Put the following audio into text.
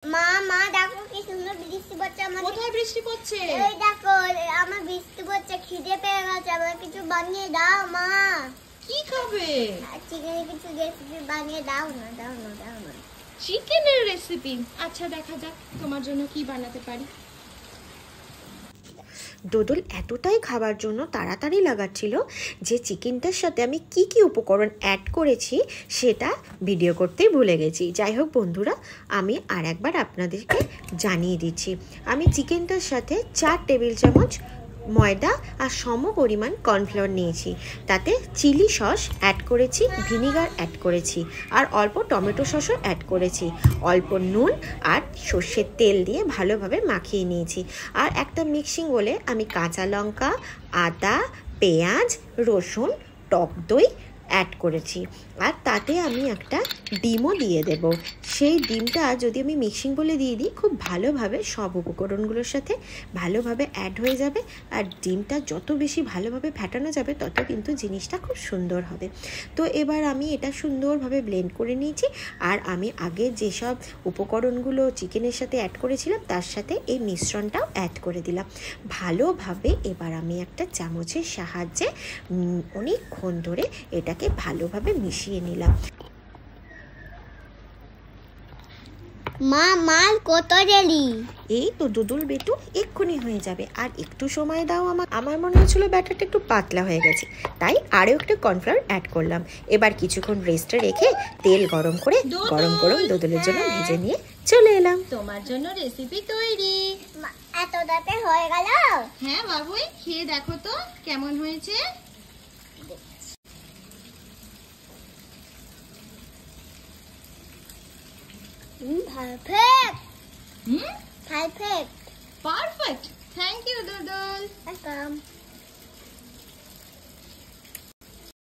মা মা দেখো কি সুন্দর বৃষ্টি পড়ছে। আমার কোথায় বৃষ্টি পড়ছে? এই দেখো আমার বৃষ্টি পড়ছে, খিদে পেয়ে গেছে, আমার কিছু বানিয়ে দাও মা। কি খাবে? চিকেনের কিছু রেসিপি বানিয়ে দাও না, দাও না, দাও না। চিকেনের রেসিপি? আচ্ছা দেখা যাক তোমার জন্য কি বানাতে পারি। ডোডল এতটাই খাবার জন্য তাড়াতাড়ি লাগাচ্ছিল যে চিকেনটার সাথে আমি কি কি উপকরণ অ্যাড করেছি সেটা ভিডিও করতেই ভুলে গেছি। যাই হোক বন্ধুরা, আমি আর একবার আপনাদেরকে জানিয়ে দিচ্ছি। আমি চিকেনটার সাথে 4 টেবিল চামচ ময়দা আর সম পরিমাণ কর্নফ্লাওয়ার নিয়েছি। তাতে চিলি সস অ্যাড করেছি, ভিনিগার অ্যাড করেছি, আর অল্প টমেটো সসও অ্যাড করেছি। অল্প নুন আর সর্ষের তেল দিয়ে ভালোভাবে মাখিয়ে নিয়েছি। আর একটা মিক্সিং বলে আমি কাঁচা লঙ্কা, আদা, পেঁয়াজ, রসুন, টক দই অ্যাড করেছি। আর তাতে আমি একটা ডিমও দিয়ে দেব। সেই ডিমটা যদি আমি মিক্সিং বলে দিয়ে দিই, খুব ভালোভাবে সব উপকরণগুলোর সাথে ভালোভাবে অ্যাড হয়ে যাবে। আর ডিমটা যত বেশি ভালোভাবে ফেটানো যাবে তত কিন্তু জিনিসটা খুব সুন্দর হবে। তো এবার আমি এটা সুন্দরভাবে ব্লেন্ড করে নিয়েছি। আর আমি আগে যেসব উপকরণগুলো চিকেনের সাথে অ্যাড করেছিলাম তার সাথে এই মিশ্রণটাও অ্যাড করে দিলাম। ভালোভাবে এবার আমি একটা চামচের সাহায্যে অনেকক্ষণ ধরে এটাকে ভালোভাবে মিশিয়ে নিলাম। মা মাল কত জেলি? এই তো দুদুল বেটু, এক্ষুনি হয়ে যাবে। আর একটু সময় দাও। আমার মনে হচ্ছিল ব্যাটারটা একটু পাতলা হয়ে গেছে, তাই আরও একটু কর্নফ্লাওয়ার অ্যাড করলাম। এবার কিছুক্ষণ রেস্টে রেখে তেল গরম করে গরম গরম দুদুলের জন্য ভেজে নিয়ে চলে এলাম। তোমার জন্য রেসিপি তৈরি। এত তাতে হয়ে গেল? হ্যাঁ বাবুই, খেয়ে দেখো তো কেমন হয়েছে। Perfect. Perfect. Perfect. Thank you Dudul. Welcome.